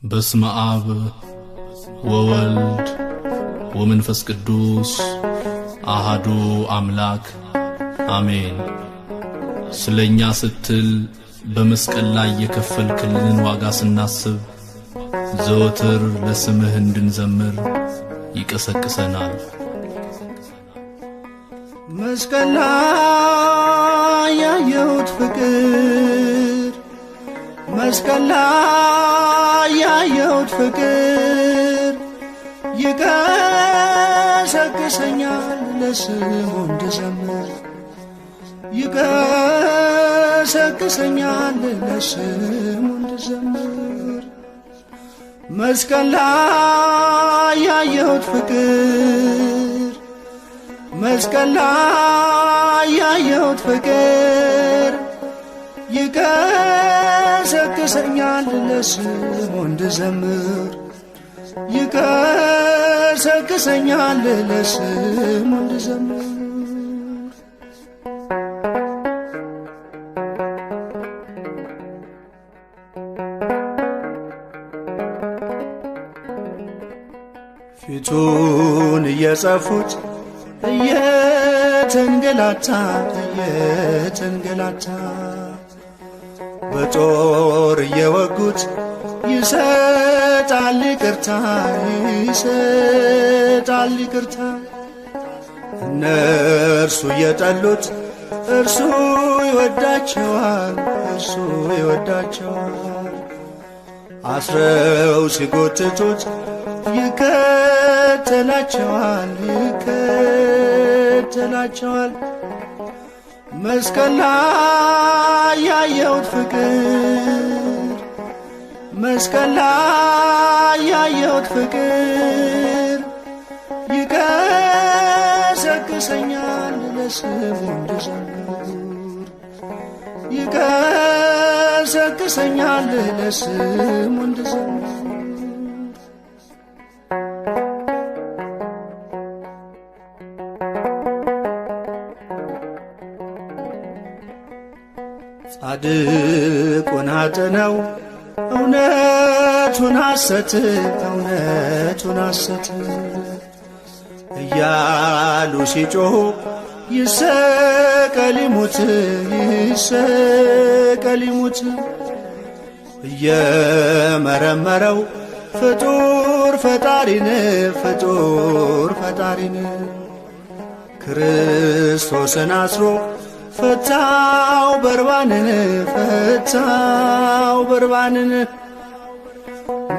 በስመ አብ ወወልድ ወመንፈስ ቅዱስ አሐዱ አምላክ አሜን። ስለኛ ስትል በመስቀል ላይ የከፈልክልን ዋጋ ስናስብ ዘወትር ለስምህ እንድንዘምር ይቀሰቅሰናል። መስቀል ላይ ያየሁት ፍቅር፣ መስቀል ላይ ያየሁት ፍቅር ይቀሰቅሰኛል ለስሙ እንድዘምር፣ ይቀሰቅሰኛል ለስሙ እንድዘምር። መስቀል ላይ ያየሁት ፍቅር፣ መስቀል ላይ ያየሁት ፍቅር ይቀሰቅሰኛል ለስሙ እንድዘምር፣ ይቀሰቅሰኛል ለስሙ እንድዘምር። ፊቱን እየጸፉት እየተንገላታ በጦር እየወጉት ይሰጣል ይቅርታ፣ ይሰጣል ይቅርታ። እነርሱ እየጠሉት እርሱ ይወዳቸዋል፣ እርሱ ይወዳቸዋል። አስረው ሲጎትቱት ይከተላቸዋል፣ ይከተላቸዋል። መስቀል ላይ ያየሁት ፍቅር፣ መስቀል ላይ ያየሁት ፍቅር ይቀሰቅሰኛል ለስሙ እንድዘምር፣ ይቀሰቅሰኛል ለስሙ እንድዘምር። ጻድቁን አጥነው እውነቱን ሐሰት፣ እውነቱን ሐሰት እያሉ ሲጮኹ ይሰቀል ይሙት፣ ይሰቀል ይሙት። እየመረመረው ፍጡር ፈጣሪን፣ ፍጡር ፈጣሪን ክርስቶስን አስሮ ፈታው በርባንን፣ ፈታው በርባንን።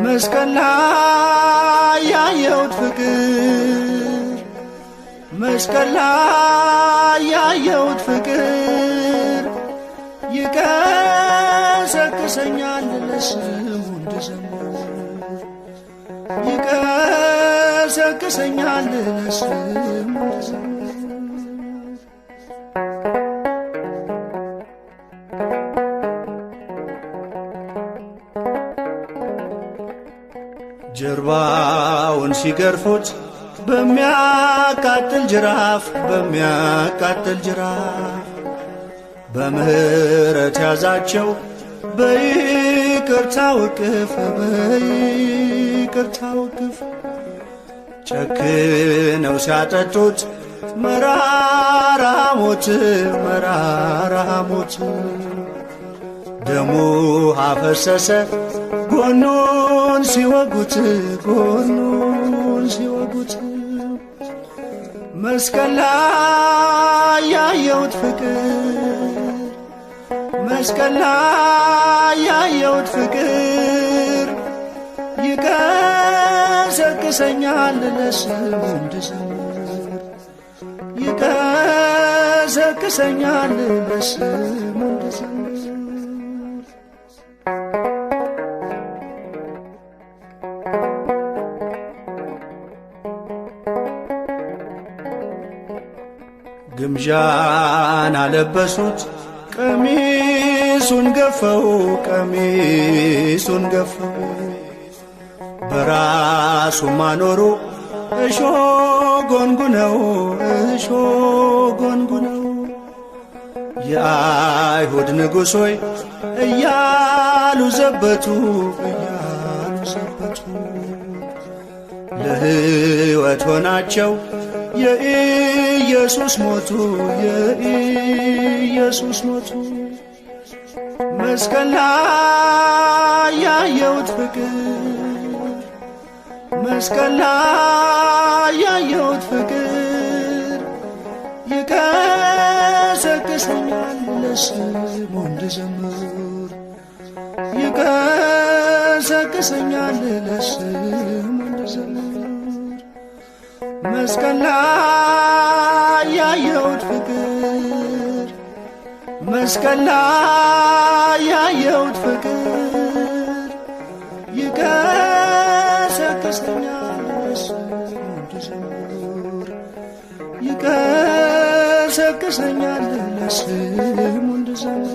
መስቀል ላይ ያየሁት ፍቅር፣ መስቀል ላይ ያየሁት ፍቅር ይቀሰቅሰኛል ለስሙ እንድዘምር፣ ይቀሰቅሰኛል ለስሙ እንድዘምር። ጀርባውን ሲገርፉት በሚያቃጥል ጅራፍ፣ በሚያቃጥል ጅራፍ በምህረት ያዛቸው በይቅርታው እቅፍ፣ በይቅርታው እቅፍ። ጨክነው ሲያጠጡት መራራ ሞት፣ መራራ ሞት ደሙ አፈሰሰ ጎኑን ሲወጉት፣ ጎኑን ሲወጉት። መስቀል ላይ ያየሁት ፍቅር፣ መስቀል ላይ ያየሁት ፍቅር ይቀሰቅሰኛል ለስሙ እንድዘምር፣ ይቀሰቅሰኛል ለስሙ እንድዘምር። ግምዣን አለበሱት ቀሚሱን ገፈው፣ ቀሚሱን ገፈው በራሱም አኖሩ እሾ ጎንጉነው፣ እሾ ጎንጉነው። የአይሁድ ንጉሥ ሆይ እያሉ ዘበቱ፣ እያሉ ተዘበቱ። ለሕይወት ሆናቸው የኢየሱስ ሞቱ የኢየሱስ ሞቱ። መስቀል ላይ ያየሁት ፍቅር መስቀል ላይ ያየሁት ፍቅር ይቀሰቅሰኛል ለስሙ እንድዘምር ይቀሰቅሰኛል ለስሙ እንድዘምር። መስቀል ላይ ያየሁት ፍቅር መስቀል ላይ ያየሁት ፍቅር ይቀሰቅሰኛል ለስሙ እንድዘምር ይቀሰቅሰኛል ለስሙ እንድዘምር።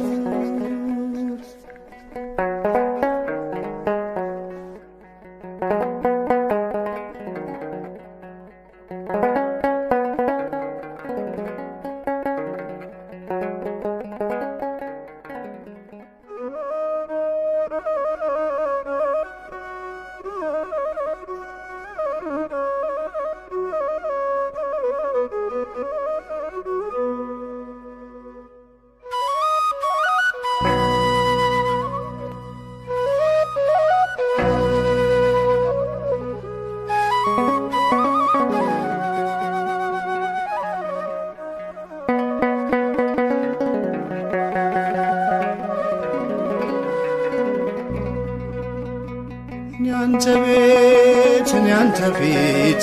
ያንተ ቤት ያንተ ፊት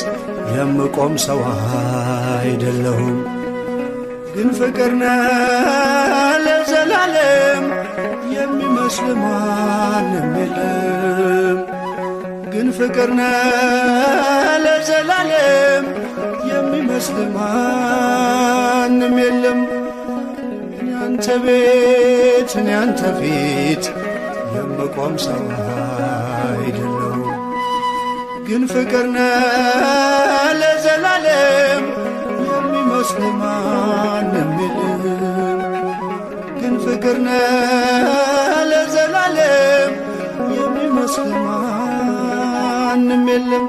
የምቆም ሰው አይደለሁም፣ ግን ፍቅር ነህ ለዘላለም የሚመስል ማንም የለም። ግን ፍቅር ነህ ለዘላለም የሚመስል ማንም የለም። ያንተ ቤት ያንተ ፊት የምቆም ሰው አይደለሁም፣ ግን ፍቅር ነህ ለዘላለም የሚመስል ማንም የለም። ግን ፍቅር ነህ ለዘላለም የሚመስል ማንም የለም።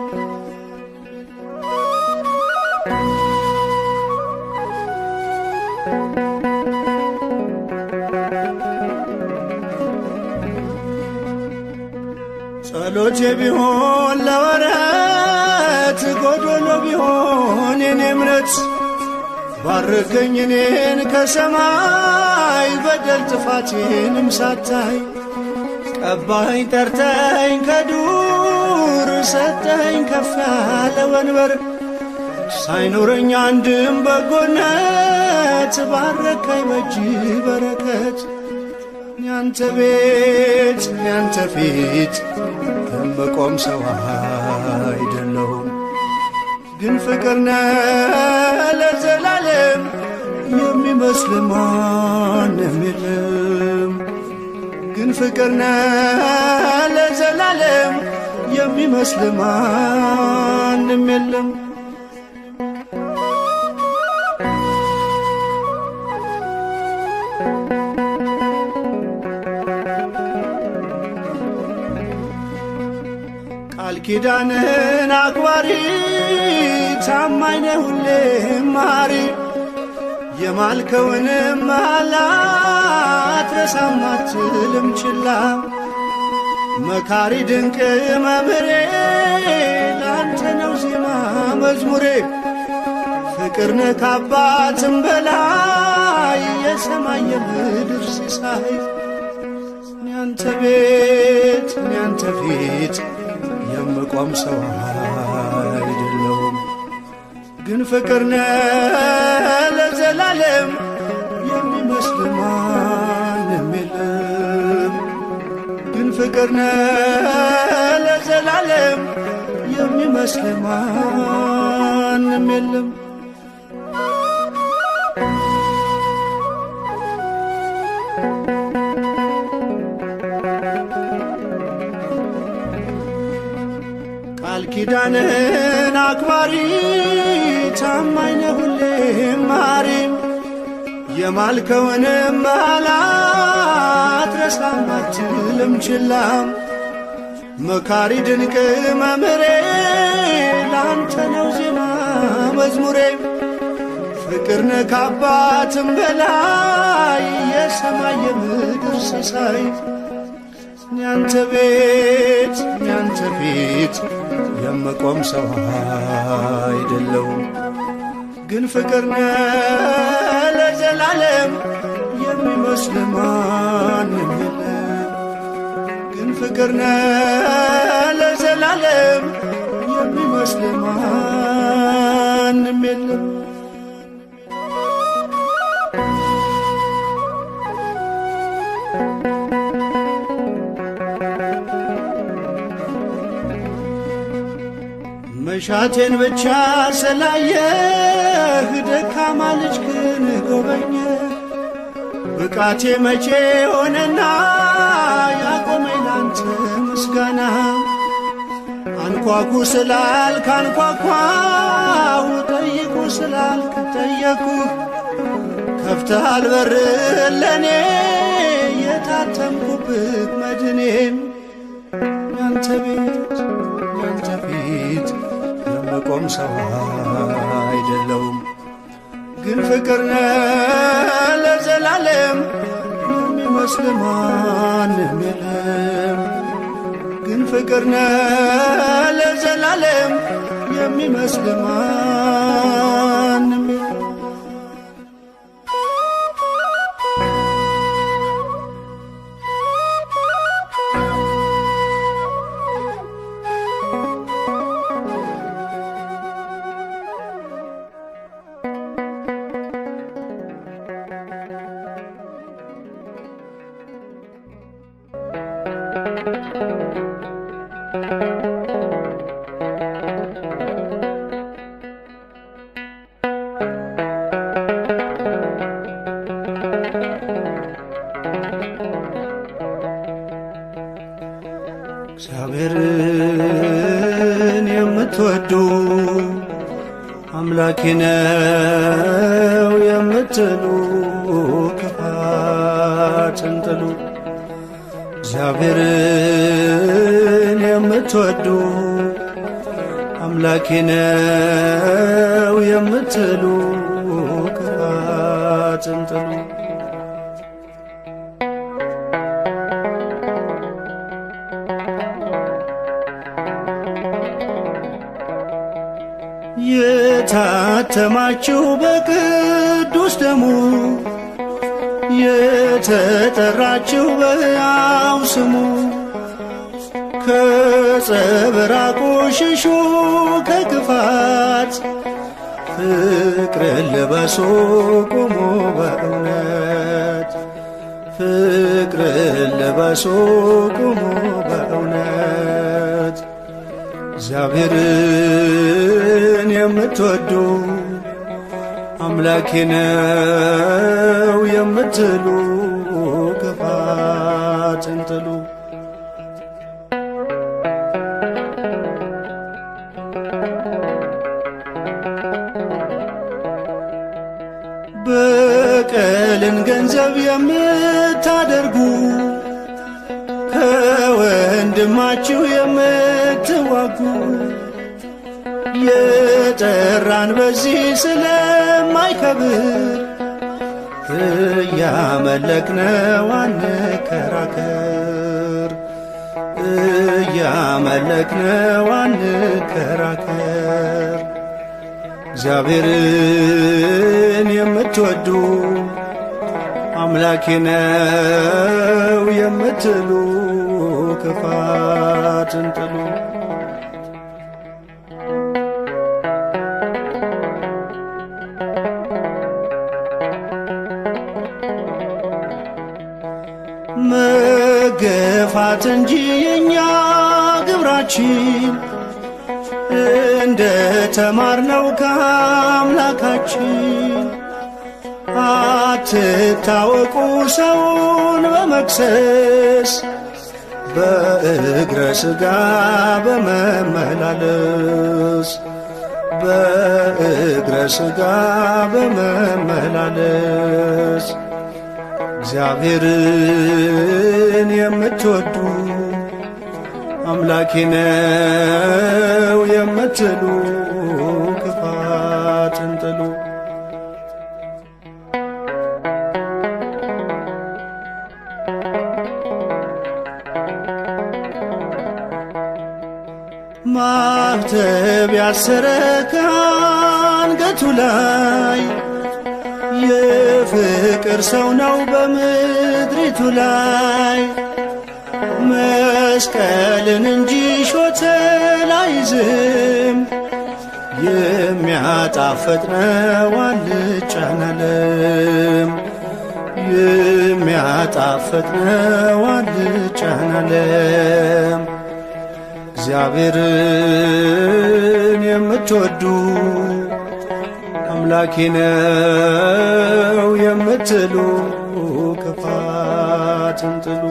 ጸሎቴ ቢሆን ለወረት ጎዶሎ ቢሆን የኔ እምነት ባርከኝ እኔን ከሰማይ በደል ጥፋቴንም ሳታይ ቀባኸኝ ጠርተኸኝ ከዱር ሰጠኸኝ ከፍ ያለ ወንበር ሳይኖረኝ አንድም በጎነት ባረከኝ በእጅ በረከት። ያንተ ቤት ያንተ ፊት የምቆም ሰው አይደለሁም፣ ግን ፍቅር ነህ ለዘላለም የሚመስል ማንም የለም። ግን ፍቅር ነህ ለዘላለም የሚመስል ማንም የለም። ቃል ኪዳንህን አክባሪ ታማኝ ነህ ሁሌም መሐሪ የማልከውንም መሐላ አትረሳም አትልም ችላ። መካሪ ድንቅ መምህሬ ላንተ ነው ዜማ መዝሙሬ ፍቅር ነህ ከአባትም በላይ የሰማይ የምድር ሲሳይ። ያንተ ቤት ያንተ ፊት የምቆም ሰው አይደለሁም፣ ግን ፍቅር ነህ ለዘላለም የሚመስል ማንም የለም። ግን ፍቅር ነህ ለዘላለም የሚመስል ማንም የለም። ቃል ኪዳንህን አክባሪ ታማኝ ነህ ሁሌም መሐሪ የማልከውንም መሐላ አትረሳም አትልም ችላ። መካሪ ድንቅ መምህሬ ላንተ ነው ዜማ መዝሙሬ። ፍቅር ነህ ከአባትም በላይ የሰማይ የምድር ሲሳይ። ያንተ ቤት ያንተ ፊት የምቆም ሰው አይደለሁም፣ ግን ፍቅር ነህ ለዘላለም የሚመስል ማንም የለም። ግን ፍቅር ነህ ለዘላለም የሚመስል ማንም የለም። መሻቴን ብቻ ስላየህ ደካማ ልጅህን ጎበኘህ። ብቃቴ መቼ ሆነና ያቆመኝ ላንተ ምስጋና። አንኳኩ ስላልክ አንኳኳሁ፣ ጠይቁ ስላልክ ጠየቅኩህ። ከፍተሃል በር ለኔ የታተምኩብህ መድኔም። ያንተ ቤት ያንተ ፊት የምቆም ሰው አይደለሁም፣ ግን ፍቅር ነህ ለዘላለም የሚመስል ማንም የለም። ግን ፍቅር ነህ ለዘላለም የሚመስል ማንም የለም። እግዚአብሔርን የምትወዱ አምላኬ ነው የምትሉ ክፋትን ጥሉ። እግዚአብሔርን የምትወዱ አምላኬ ነው የምትሉ ክፋትን ጥሉ። የታተማችሁ በቅዱስ ደሙ የተጠራችሁ በሕያው ስሙ። ከጸበራቁ ሽሹ ከክፋት፣ ፍቅርን ልበሱ ቁሙ በእውነት። ፍቅርን ልበሱ ቁሙ በእውነት። እግዚአብሔርን የምትወዱ አምላኬ ነው የምትሉ ክፋትን ጥሉ። በቀልን ገንዘብ የምታደርጉ ከወንድማችሁ የምትዋጉ የጠራን በዚህ ስለማይከብር እያመለክነው አንከራከር። እያመለክነው አንከራከር። እግዚአብሔርን የምትወዱ አምላኬ ነው የምትሉ ክፋትን ጥሉ። መገፋት እንጂ የኛ ግብራችን እንደ ተማርነው ከአምላካችን። አትታወቁ ሰውን በመክሰስ በእግረ ሥጋ በመመላለስ። በእግረ ሥጋ በመመላለስ። እግዚአብሔርን የምትወዱ አምላኬ ነው የምትሉ ክፋትን ጥሉ። ማኅተብ ያሰረ ከአንገቱ ላይ የፍቅር ሰው ነው በምድሪቱ ላይ። መስቀልን እንጂ ሾተል አይዝም፣ የሚያጣፍጥ ነው አልጫን ዓለም። የሚያጣፍጥ ነው አልጫን ዓለም። እግዚአብሔርን የምትወዱ አምላኬ ነው የምትሉ ክፋትን ጥሉ።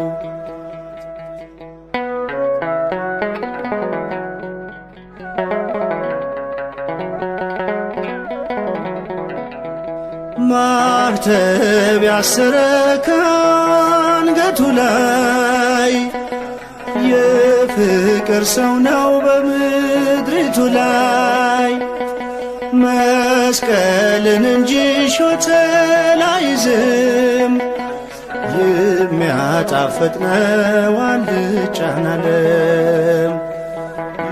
ማኅተብ ያሰረ ከአንገቱ ላይ የፍቅር ሰው ነው በምድሪቱ ላይ። መስቀልን እንጂ ሾተል አይዝም፣ የሚያጣፍጥ ነው አልጫን ዓለም።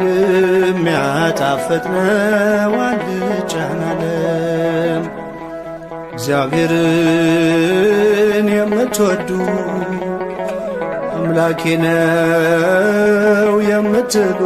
የሚያጣፍጥ ነው አልጫን ዓለም። እግዚአብሔርን የምትወዱ አምላኬ ነው የምትሉ